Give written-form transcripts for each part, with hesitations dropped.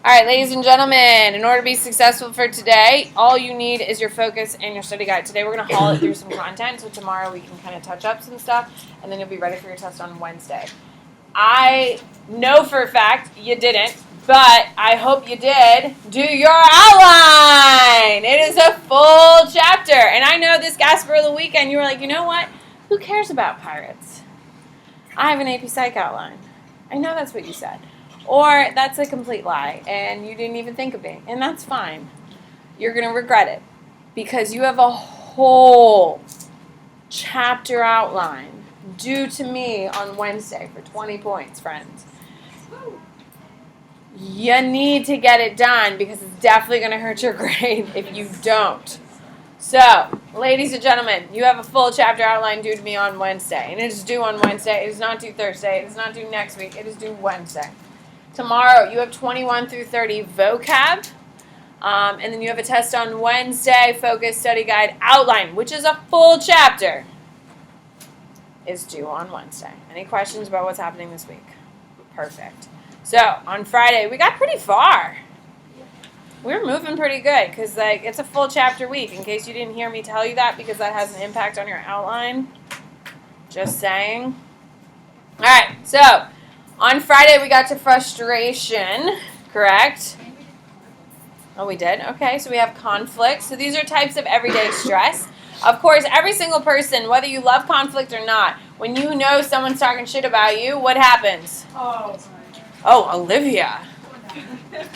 All right, ladies and gentlemen, in order to be successful for today, all you need is your focus and your study guide. Today we're going to haul it through some content, so tomorrow we can kind of touch up some stuff, and then you'll be ready for your test on Wednesday. I know for a fact you didn't, but I hope you did do your outline. It is a full chapter, and I know this Gasparilla weekend you were like, you know what? Who cares about pirates? I have an AP Psych outline. I know that's what you said. Or that's a complete lie, and you didn't even think of me, and that's fine. You're going to regret it, because you have a whole chapter outline due to me on Wednesday for 20 points, friends. You need to get it done, because it's definitely going to hurt your grade if you don't. So, ladies and gentlemen, you have a full chapter outline due to me on Wednesday, and it is due on Wednesday. It is not due Thursday. It is not due next week. It is due Wednesday. Tomorrow, you have 21 through 30 vocab, and then you have a test on Wednesday, focus study guide outline, which is a full chapter, is due on Wednesday. Any questions about what's happening this week? Perfect. So, on Friday, we got pretty far. We're moving pretty good, because it's a full chapter week, in case you didn't hear me tell you that, because that has an impact on your outline. Just saying. All right, so on Friday, we got to frustration, correct? Oh, we did? Okay, so we have conflict. So these are types of everyday stress. Of course, every single person, whether you love conflict or not, when you know someone's talking shit about you, what happens? Oh, Olivia.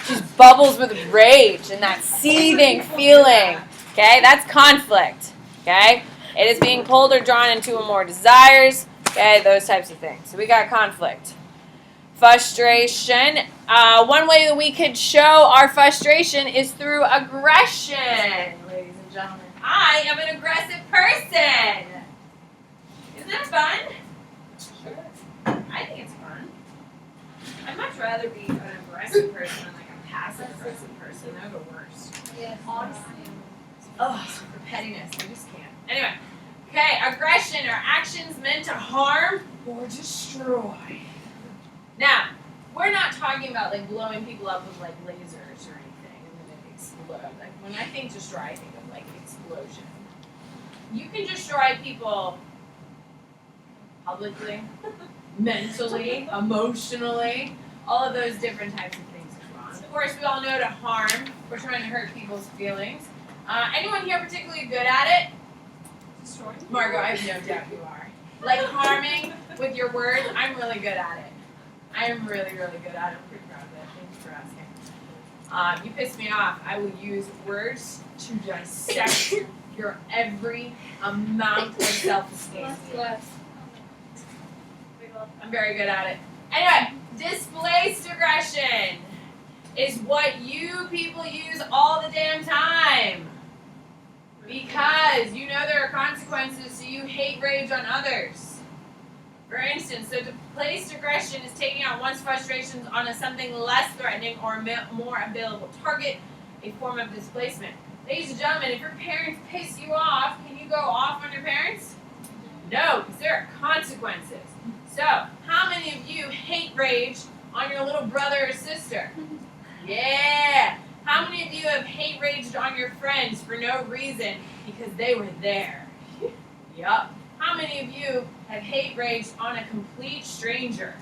She bubbles with rage and that seething feeling. Okay, that's conflict. Okay, it is being pulled or drawn into or more desires. Okay, those types of things. So we got conflict. Frustration. One way that we could show our frustration is through aggression, ladies and gentlemen. I am an aggressive person. Isn't that fun? Sure. I think it's fun. I'd much rather be an aggressive person than like a passive aggressive person. They're the worst. Yes. Ugh, for pettiness. I just can't. Anyway. Okay, aggression are actions meant to harm or destroy. Now, we're not talking about like blowing people up with like lasers or anything and then it explode. Like when I think destroy, I think of like explosion. You can destroy people publicly, mentally, emotionally, all of those different types of things as well. Of course, we all know to harm. We're trying to hurt people's feelings. Anyone here particularly good at it? Destroying? Margot, I have no doubt you are. Like harming with your words, I'm really good at it. I am really, really good at it. I'm pretty proud of it. Thank you for asking. You piss me off. I will use words to dissect your every amount of self-esteem. I'm very good at it. Anyway, displaced aggression is what you people use all the damn time. Because you know there are consequences, so you hate rage on others. For instance, so displaced aggression is taking out one's frustrations on something less threatening or a more available target, a form of displacement. Ladies and gentlemen, if your parents piss you off, can you go off on your parents? No, because there are consequences. So, how many of you hate rage on your little brother or sister? Yeah. How many of you have hate raged on your friends for no reason because they were there? Yup. How many of you have hate raged on a complete stranger?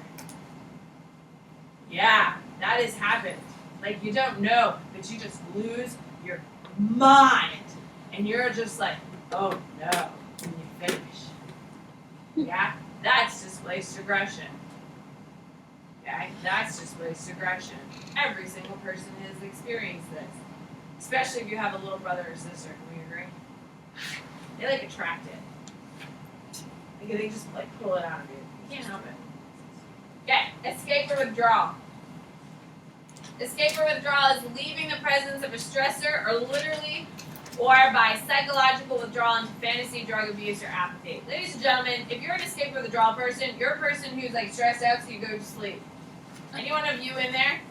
Yeah, that has happened. Like you don't know, but you just lose your mind. And you're just like, oh no, when you finish. Yeah, that's displaced aggression. Okay, that's displaced aggression. Every single person has experienced this. Especially if you have a little brother or sister, can we agree? They like attract it. Like they just like pull it out of you. You can't help it. Okay, escape or withdrawal. Escape or withdrawal is leaving the presence of a stressor or literally or by psychological withdrawal into fantasy, drug abuse, or apathy. Ladies and gentlemen, if you're an escape or withdrawal person, you're a person who's like stressed out so you go to sleep. Any one of you in there?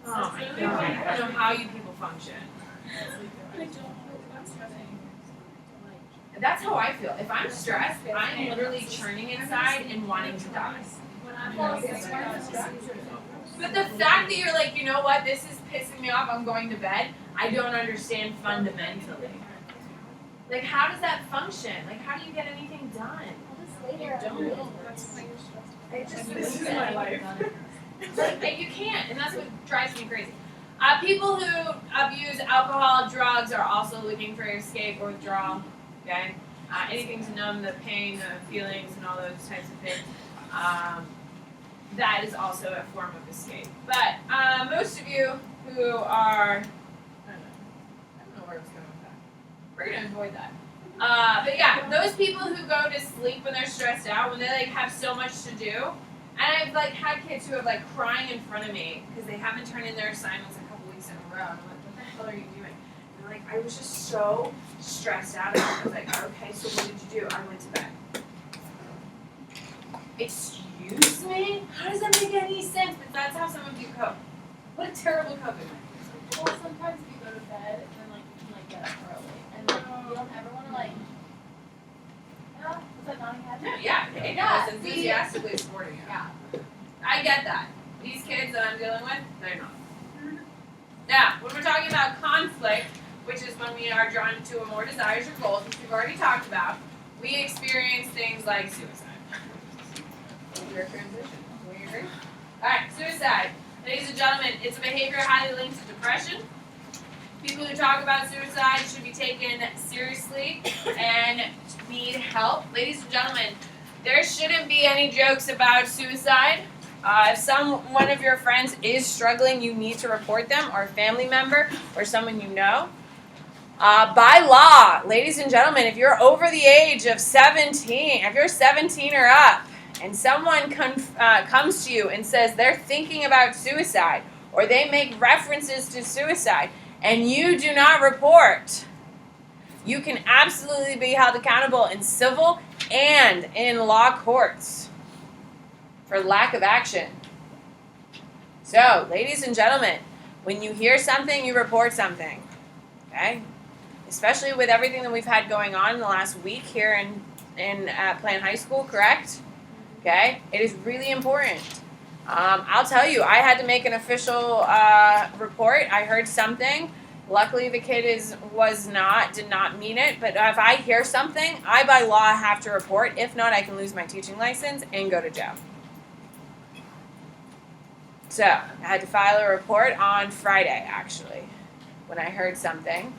Oh my god, I don't know how you people function. That's how I feel. If I'm stressed, I'm literally churning inside and wanting to die. But the fact that you're like, you know what, this is pissing me off, I'm going to bed, I don't understand fundamentally. Like, how does that function? Like, how do you get anything done? You don't. This is my life. Like, you can't, and that's what drives me crazy. People who abuse alcohol, drugs are also looking for escape or withdrawal. Okay, anything to numb the pain, the feelings, and all those types of things. That is also a form of escape. But most of you who are, I don't know where I was going with that. We're gonna avoid that. But yeah, those people who go to sleep when they're stressed out, when they like have so much to do. And I've like had kids who have like crying in front of me because they haven't turned in their assignments a couple weeks in a row. And I'm like, what the hell are you doing? And they're like, I was just so stressed out. And I was like, okay, so what did you do? I went to bed. Excuse me? How does that make any sense? But that's how some of you cope. What a terrible coping mechanism. Well, sometimes you go to bed and then like you can like get up early, and then you don't ever want to like. Was that not a No, yeah, it's enthusiastically supporting you. Yeah. I get that. These kids that I'm dealing with, they're not. Now, when we're talking about conflict, which is when we are drawn to more desires or goals, which we've already talked about, we experience things like suicide. Your transition. Will you agree? Alright, suicide. Ladies and gentlemen, it's a behavior highly linked to depression. People who talk about suicide should be taken seriously and need help. Ladies and gentlemen, there shouldn't be any jokes about suicide. If one of your friends is struggling, you need to report them, or a family member, or someone you know. By law, ladies and gentlemen, if you're over the age of 17, if you're 17 or up, and someone comes to you and says they're thinking about suicide, or they make references to suicide, and you do not report, you can absolutely be held accountable in civil and in law courts for lack of action. So, ladies and gentlemen, when you hear something, you report something. Okay? Especially with everything that we've had going on in the last week here in Plant High School, correct? Okay? It is really important. I'll tell you, I had to make an official report. I heard something. Luckily, the kid did not mean it. But if I hear something, I by law have to report. If not, I can lose my teaching license and go to jail. So I had to file a report on Friday, actually, when I heard something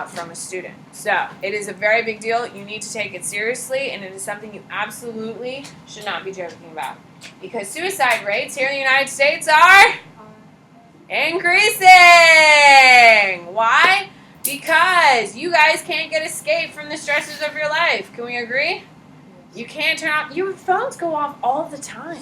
from a student. So it is a very big deal. You need to take it seriously, and it is something you absolutely should not be joking about. Because suicide rates here in the United States are increasing. Why? Because you guys can't get escape from the stresses of your life. Can we agree? You can't turn off. Your phones go off all the time.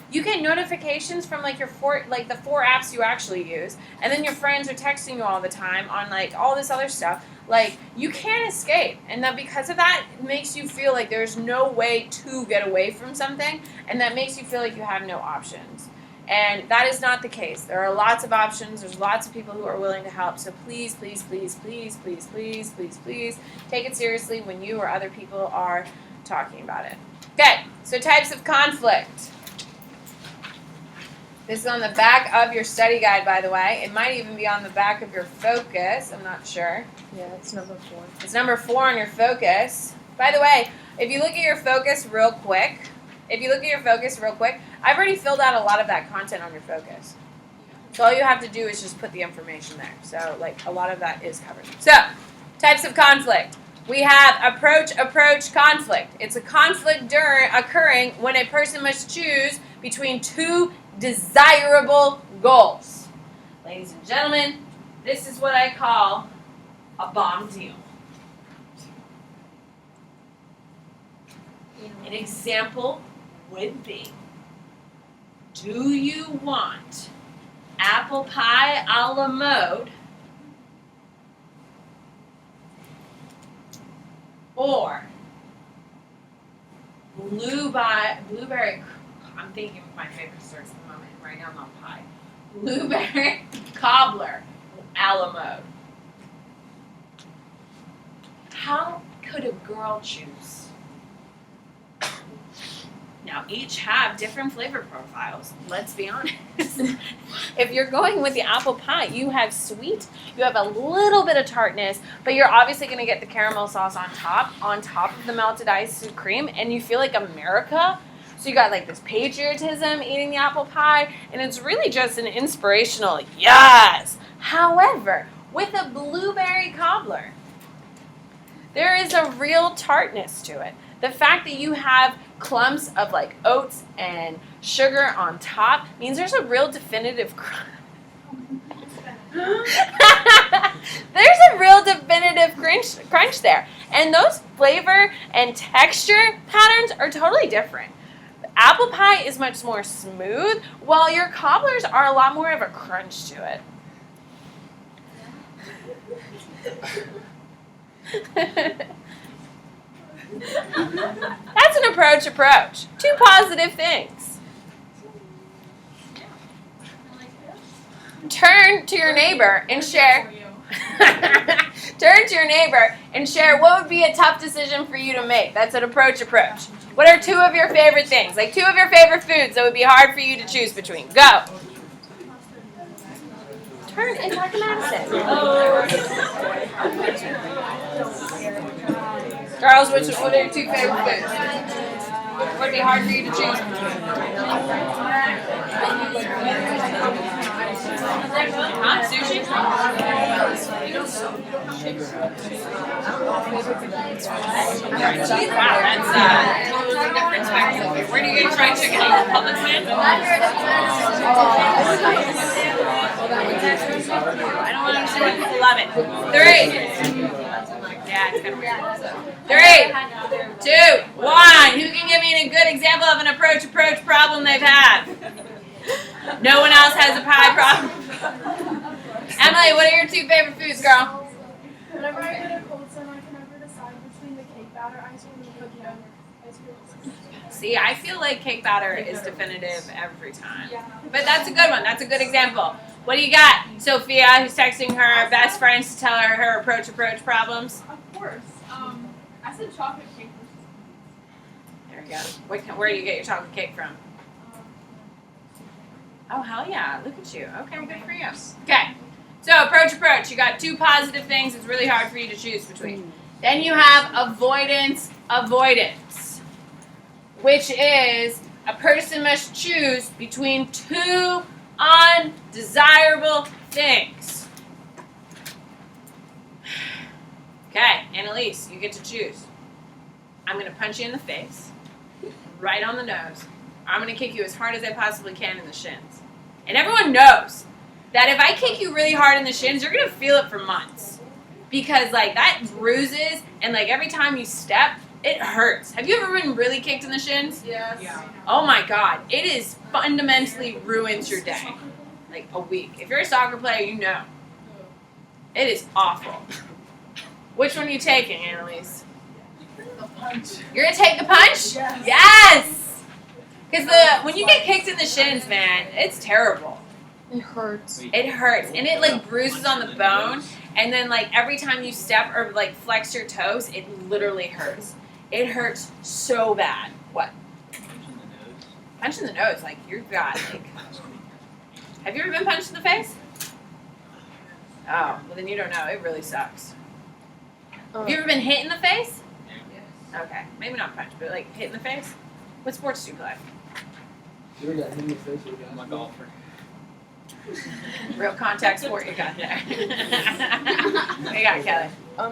You get notifications from like the 4 apps you actually use, and then your friends are texting you all the time on like all this other stuff. Like, you can't escape, and that because of that, it makes you feel like there's no way to get away from something, and that makes you feel like you have no options. And that is not the case. There are lots of options. There's lots of people who are willing to help. So please, please, please, please, please, please, please, please, take it seriously when you or other people are talking about it. Okay, so types of conflict. This is on the back of your study guide, by the way. It might even be on the back of your focus. I'm not sure. Yeah, it's number 4. It's number 4 on your focus. By the way, if you look at your focus real quick, I've already filled out a lot of that content on your focus. So all you have to do is just put the information there. So, like, a lot of that is covered. So, types of conflict. We have approach conflict. It's a conflict occurring when a person must choose between two desirable goals. Ladies and gentlemen, this is what I call a bomb deal. An example would be, do you want apple pie a la mode or blueberry, I'm thinking of my favorite desserts at the moment, right now I'm on pie. Blueberry cobbler a la mode. How could a girl choose? Now, each have different flavor profiles. Let's be honest. If you're going with the apple pie, you have sweet, you have a little bit of tartness, but you're obviously going to get the caramel sauce on top of the melted ice cream, and you feel like America. So you got like this patriotism eating the apple pie, and it's really just an inspirational yes. However, with a blueberry cobbler, there is a real tartness to it. The fact that you have clumps of like oats and sugar on top means there's a real definitive crunch there. And those flavor and texture patterns are totally different. Apple pie is much more smooth, while your cobblers are a lot more of a crunch to it. That's an approach. Two positive things. Turn to your neighbor and share. Turn to your neighbor and share what would be a tough decision for you to make. That's an approach. What are two of your favorite things? Like two of your favorite foods that would be hard for you to choose between. Go. Turn and talk to Madison. Charles, what are your two favorite foods? What would be hard for you to choose? Huh? Sushi? Wow, that's totally different spectrum. Where do you get fried chicken? Public land? I don't understand why people love it. 3. Yeah, it's kind of weird. 3, 2, 1. Who can give me a good example of an approach problem they've had? No one else has a pie problem? Emily, what are your two favorite foods, girl? Whenever I get a cold sun, I can never decide between the cake batter ice cream and the cookie dough ice cream. See, I feel like cake batter is definitive every time. But that's a good one. That's a good example. What do you got? Sophia, who's texting her best friends to tell her approach problems. Of course. I said chocolate cake. There we go. Where do you get your chocolate cake from? Oh, hell yeah. Look at you. Okay, good for you. Okay. So, approach. You got two positive things it's really hard for you to choose between. Then you have avoidance, which is a person must choose between two undesirable things. Okay, Annalise, you get to choose. I'm going to punch you in the face, right on the nose. I'm going to kick you as hard as I possibly can in the shins. And everyone knows that if I kick you really hard in the shins, you're going to feel it for months. Because, like, that bruises, and, like, every time you step, it hurts. Have you ever been really kicked in the shins? Yes. Yeah. Oh, my God. It is fundamentally ruins your day. Like, a week. If you're a soccer player, you know. It is awful. Which one are you taking, Annalise? The punch. You're going to take the punch? Yes. Yes! Because when you get kicked in the shins, man, it's terrible. It hurts. It hurts. And it, like, bruises on the bone. And then, like, every time you step or, like, flex your toes, it literally hurts. It hurts so bad. What? Punch in the nose. Like, you've got, like... Have you ever been punched in the face? Oh, well, then you don't know. It really sucks. Have you ever been hit in the face? Okay. Maybe not punch, but, like, hit in the face? What sports do you play? You ever got hit in the face with a guy? I'm a golfer. Real contact sport you got there. What you got, Kelly?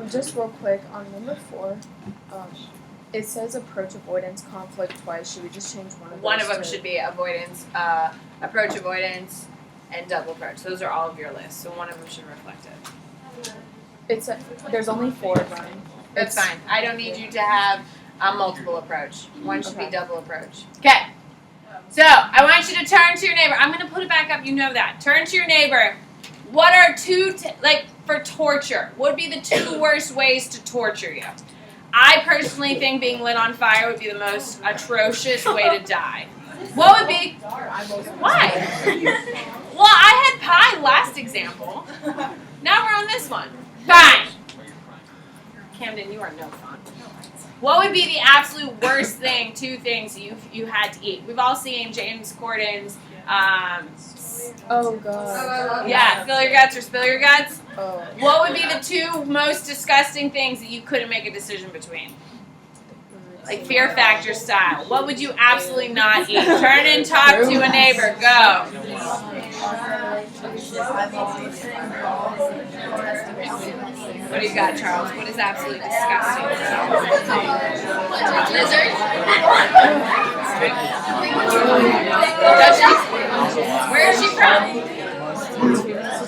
Just real quick on number 4, it says approach avoidance conflict twice. Should we just change one of those? One of them to- should be avoidance, approach avoidance, and double approach. Those are all of your lists, so one of them should reflect it. It's there's only 4 of them. That's fine. I don't need you to have a multiple approach. One should be Okay. double approach. Okay. So I want you to turn to your neighbor. I'm going to put it back up. You know that. Turn to your neighbor. What are for torture? What would be the 2 worst ways to torture you? I personally think being lit on fire would be the most atrocious way to die. What would be? Why? Well, I had pie last example. Now we're on this one. Fine. Camden, you are no fun. What would be the absolute worst thing, 2 things you had to eat? We've all seen James Corden's, Oh god. yeah, fill your guts or spill your guts. Oh. What would be the 2 most disgusting things that you couldn't make a decision between? Like Fear Factor style. What would you absolutely not eat? Turn and talk to a neighbor. Go. What do you got, Charles? What is absolutely disgusting? Lizard? Does she? Where is she from?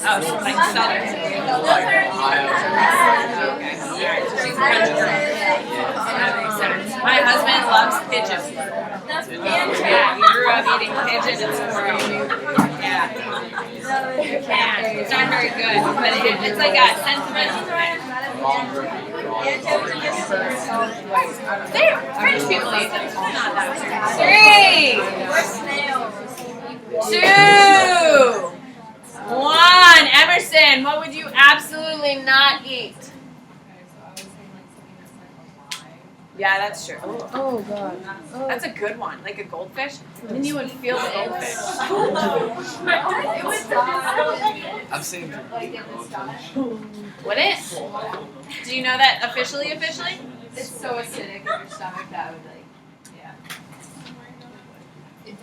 Oh, she's like Southern. Okay. Alright, so she's French girl. That makes sense. My husband loves pigeon. Yeah, he grew up eating pigeon and squirrel. Yeah. You can. It's not very good, but it's like a sentimental thing. French people eat them. They're not that weird. 3, 2, 1. Emerson, what would you absolutely not eat? Yeah, that's true. Oh god. Oh. That's a good one. Like a goldfish. Then you would feel the goldfish. I've seen Would it? Do you know that officially? It's so acidic in your stomach that would It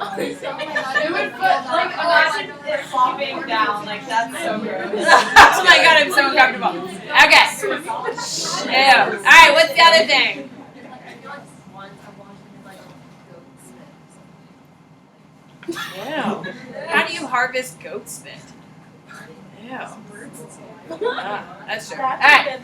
would put, like, imagine it flopping down, like, that's so gross. Oh my god, I'm so uncomfortable. Okay. Ew. Alright, what's the other thing? Ew. How do you harvest goat spit? Ew. That's true. Alright.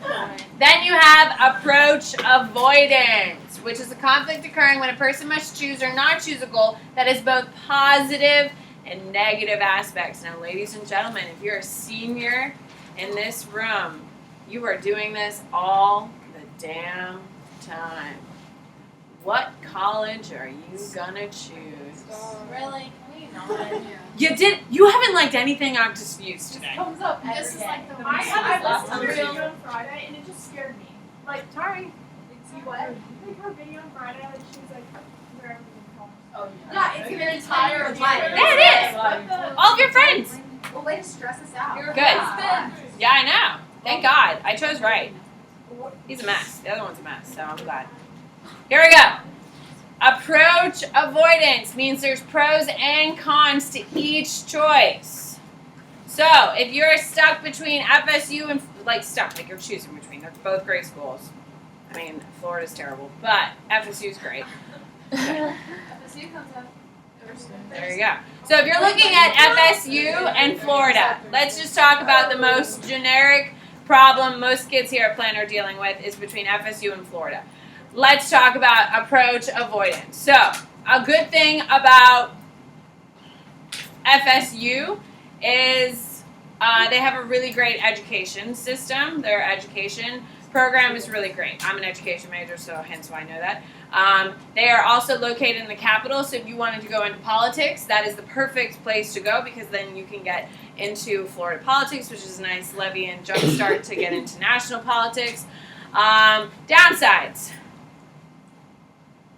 Then you have approach avoidance, which is a conflict occurring when a person must choose or not choose a goal that has both positive and negative aspects. Now, ladies and gentlemen, if you're a senior in this room, you are doing this all the damn time. What college are you gonna choose? Really? Can we not? You haven't liked anything I've just used today. Comes up every This is day. like the I I listened listened to to her her video on Friday and it just scared me. Like, Sorry. see what? Like her video on Friday, like she was like, wherever we call. Oh, Yeah, it's gonna be entire life. Yeah, it is. All of your friends. Well, way to stress us out. You're Good. Yeah, I know. Thank God. I chose right. He's a mess. The other one's a mess, so I'm glad. Here we go. Approach avoidance means there's pros and cons to each choice. So, if you're stuck between FSU and, like you're choosing between, they're both great schools. I mean, Florida's terrible, but FSU's great. FSU comes up. There you go. So if you're looking at FSU and Florida, let's just talk about the most generic problem most kids here at Plan are dealing with is between FSU and Florida. Let's talk about approach avoidance. So a good thing about FSU is they have a really great education system. Their education program is really great. I'm an education major, so hence why I know that. They are also located in the capital, so if you wanted to go into politics, that is the perfect place to go because then you can get into Florida politics, which is a nice levy and jumpstart to get into national politics. Downsides.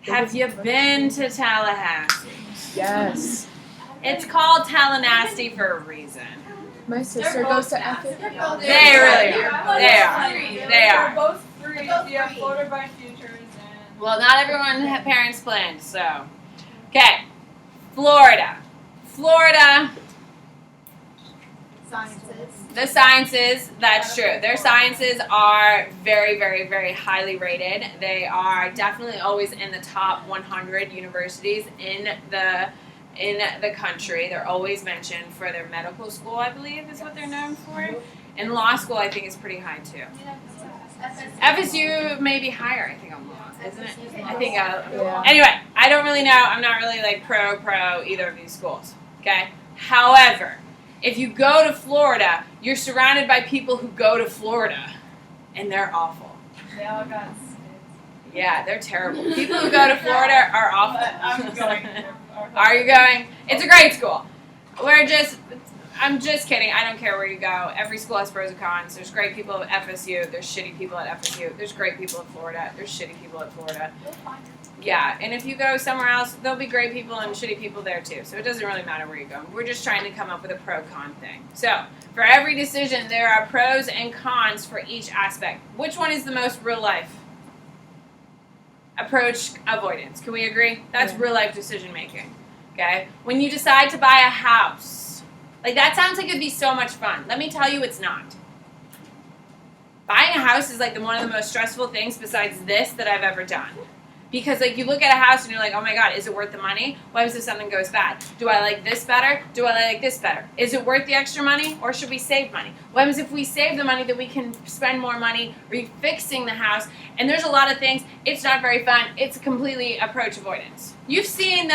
Have you been to Tallahassee? Yes. It's called Tallahassee for a reason. My sister goes to FSU. They really are. They are. They They're are. both free. Yeah, Florida by Futures and. Well, not everyone had parents planned, so. Okay. Florida. Florida. Sciences. The sciences, that's true. Their sciences are very, very, very highly rated. They are definitely always in the top 100 universities in the country. They're always mentioned for their medical school, I believe, is what they're known for. And law school, I think, is pretty high too. FSU may be higher, I think, on law, isn't it? I think. Yeah. Anyway, I don't really know. I'm not really like pro either of these schools. Okay. However, if you go to Florida, you're surrounded by people who go to Florida, and they're awful. They all got. Yeah, they're terrible. People who go to Florida are awful. I'm going. Are you going? It's a great school. I'm just kidding. I don't care where you go. Every school has pros and cons. There's great people at FSU. There's shitty people at FSU. There's great people at Florida. There's shitty people at Florida. You'll find it. Yeah, and if you go somewhere else, there'll be great people and shitty people there too. So it doesn't really matter where you go. We're just trying to come up with a pro-con thing. So for every decision, there are pros and cons for each aspect. Which one is the most real life? Approach avoidance. Can we agree? That's real life decision making. Okay? When you decide to buy a house, like that sounds like it'd be so much fun. Let me tell you it's not. Buying a house is like one of the most stressful things besides this that I've ever done. Because like you look at a house and you're like, oh my god, is it worth the money? What happens if something goes bad? Do I like this better? Do I like this better? Is it worth the extra money or should we save money? What happens if we save the money that we can spend more money refixing the house? And there's a lot of things. It's not very fun. It's completely approach avoidance. You've seen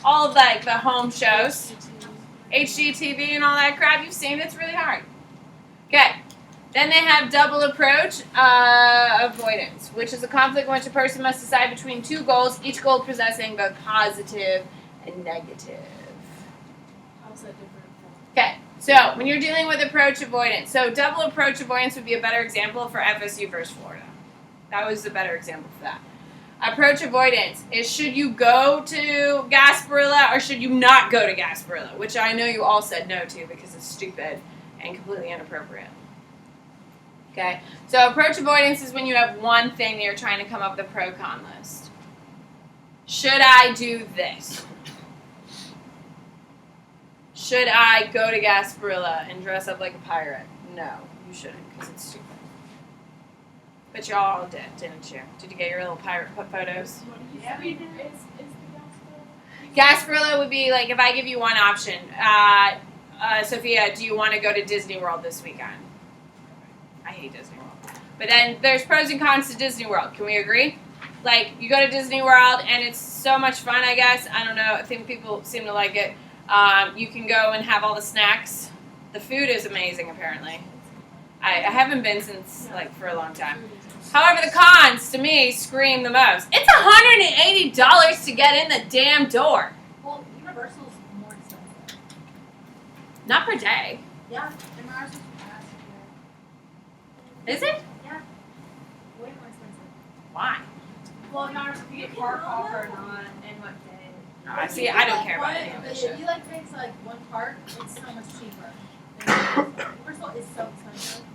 all of like the home shows, HGTV and all that crap. You've seen it. It's really hard. Okay. Then they have double approach avoidance, which is a conflict in which a person must decide between two goals, each goal possessing both positive and negative. How's that different from? Okay, so when you're dealing with approach avoidance, so double approach avoidance would be a better example for FSU versus Florida. That was a better example for that. Approach avoidance is should you go to Gasparilla or should you not go to Gasparilla, which I know you all said no to because it's stupid and completely inappropriate. Okay, so approach avoidance is when you have one thing that you're trying to come up with a pro-con list. Should I do this? Should I go to Gasparilla and dress up like a pirate? No, you shouldn't because it's stupid. But y'all did, didn't you? Did you get your little pirate photos? Yeah, we did. Is the Gasparilla would be like if I give you one option. Sophia, do you want to go to Disney World this weekend? I hate Disney World. But then there's pros and cons to Disney World. Can we agree? Like, you go to Disney World, and it's so much fun, I guess. I don't know. I think people seem to like it. You can go and have all the snacks. The food is amazing, apparently. I haven't been since, like, for a long time. However, the cons, to me, scream the most. It's $180 to get in the damn door. Well, Universal's more expensive. Not per day. Yeah, and ours is last Is it? year. Yeah. Way more expensive. Why? Well, in ours, if you get park offer or not, and what day. No, I see. I don't care about any of this shit. If you like things like one part, it's so much cheaper. Universal is so expensive.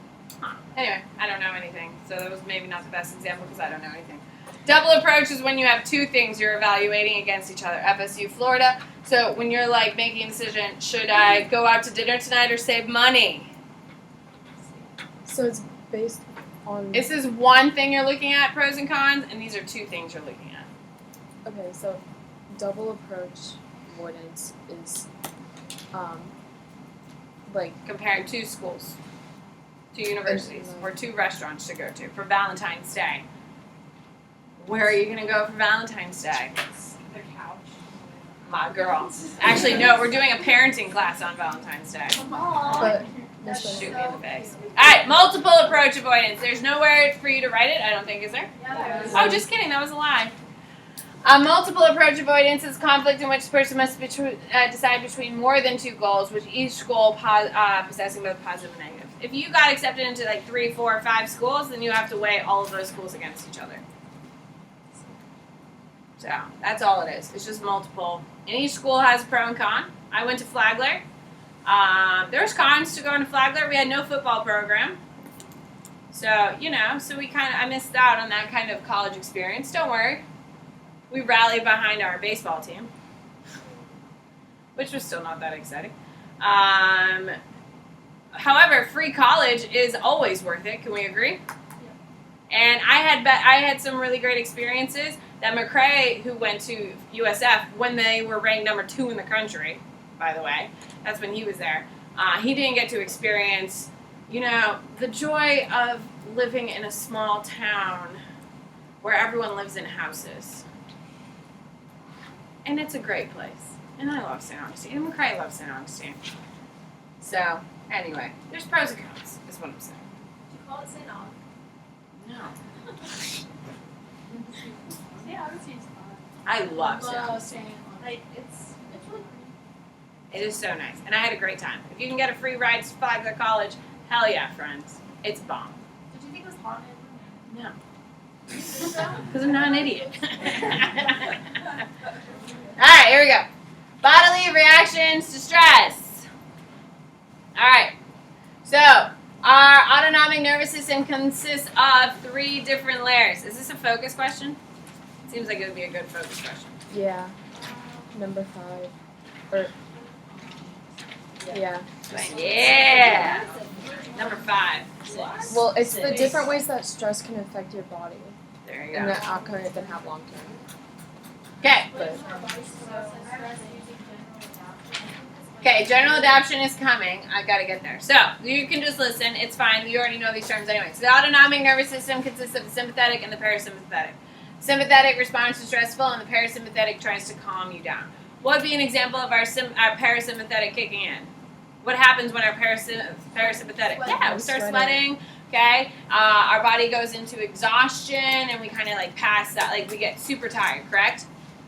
Anyway, I don't know anything, so that was maybe not the best example because I don't know anything. Double approach is when you have two things you're evaluating against each other. FSU, Florida. So when you're like making a decision, should I go out to dinner tonight or save money? So it's based on. This is one thing you're looking at, pros and cons, and these are two things you're looking at. Okay, so double approach avoidance is, like Comparing two schools, two universities, or two restaurants to go to for Valentine's Day. Where are you going to go for Valentine's Day? The couch. My girl. Actually, no, we're doing a parenting class on Valentine's Day. But That's Miss Shoot Lynn, me in the face. Alright, multiple approach avoidance. There's nowhere for you to write it, I don't think, is there? Yeah, there is. Oh, just kidding, that was a lie. Multiple approach avoidance is conflict in which the person must decide between more than two goals, with each goal possessing both positive and negative. If you got accepted into like 3, 4, 5 schools, then you have to weigh all of those schools against each other. So, that's all it is. It's just multiple. And each school has a pro and con. I went to Flagler. There's cons to going to Flagler. We had no football program. So, you know, I missed out on that kind of college experience. Don't worry. We rallied behind our baseball team, which was still not that exciting. However, free college is always worth it. Can we agree? And I had some really great experiences. That McCrae, who went to USF when they were ranked number 2 in the country, by the way, that's when he was there. He didn't get to experience, you know, the joy of living in a small town where everyone lives in houses. And it's a great place. And I love St. Augustine. And McCrae loves St. Augustine. So, anyway, there's pros and cons, is what I'm saying. Do you call it St. Aug? No. Yeah, I would say it's fun. I love St. Love Augustine. St. Aug. Like, it's really It is so nice. And I had a great time. If you can get a free ride to Flagler College, hell yeah, friends. It's bomb. Did you think it was haunted? No. Because I'm not an idiot. Alright, here we go. Bodily reactions to stress. Alright. So, our autonomic nervous system consists of 3 different layers. Is this a focus question? Seems like it would be a good focus question. Yeah. Number 5. Or yeah. Yeah. Number 5. Well, it's the different ways that stress can affect your body, There you and go. that outcome can have long term. Okay. But Okay, general adaptation is coming. I gotta get there. So, you can just listen. It's fine. You already know these terms anyway. So, the autonomic nervous system consists of the sympathetic and the parasympathetic. Sympathetic responds to stressful, and the parasympathetic tries to calm you down. What would be an example of our parasympathetic kicking in? What happens when our parasympathetic? Yeah, we start sweating. Okay, our body goes into exhaustion, and we kind of like pass that. Like we get super tired. Correct?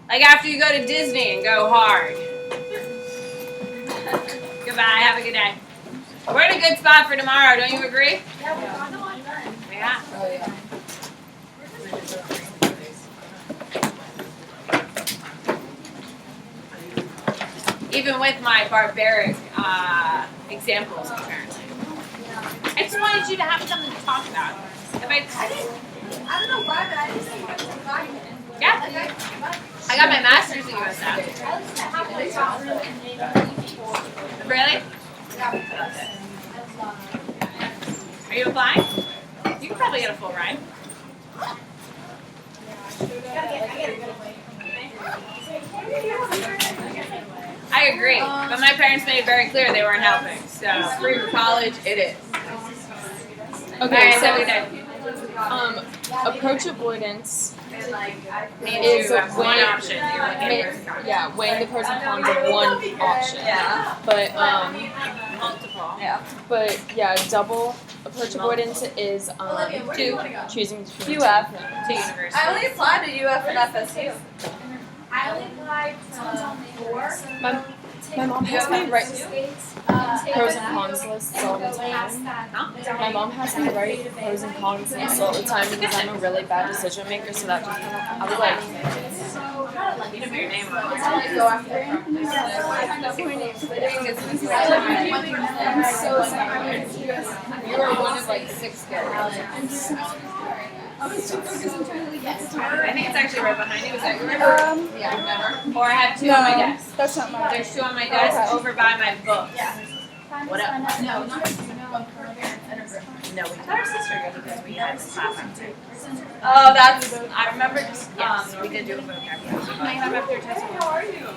Like after you go to Disney and go hard. Goodbye. Have a good day. We're in a good spot for tomorrow. Don't you agree? Yeah, we're on the one then. Yeah. oh yeah. Even with my barbaric examples, apparently. I just wanted you to have something to talk about. I don't know why, but I just think it's fine. Yeah. I got my master's in USF. Really? Are you applying? You can probably get a full ride. I agree, but my parents made it very clear they weren't helping. So free for college, it is. Okay, Alright, so we did. approach avoidance Is a one way- option. You're looking for yeah, weighing the pros and cons of one option. Yeah. But multiple. but yeah, double approach avoidance is Two. choosing between UF. To university. I only applied to UF and FSU. I only applied to 4. My mom has me write pros and cons lists all the time. My mom has me write pros and cons lists all the time because I'm a really bad decision maker. So that just kind of, I was like, You didn't put your name on it. I'm so sorry. You were one of like 6 girls. I think it's actually right behind you. Is that yours? Yeah, Or I have 2 on my desk. that's not mine. There's 2 on my desk over by my books. What up? No, No, we told our sister because we had this class on too. Oh, that's. I remember just. Yes, we did do a vocab class. You might have after test. How are you?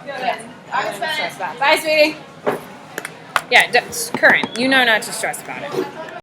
Good. Bye, sweetie. Yeah, that's current. You know not to stress about it.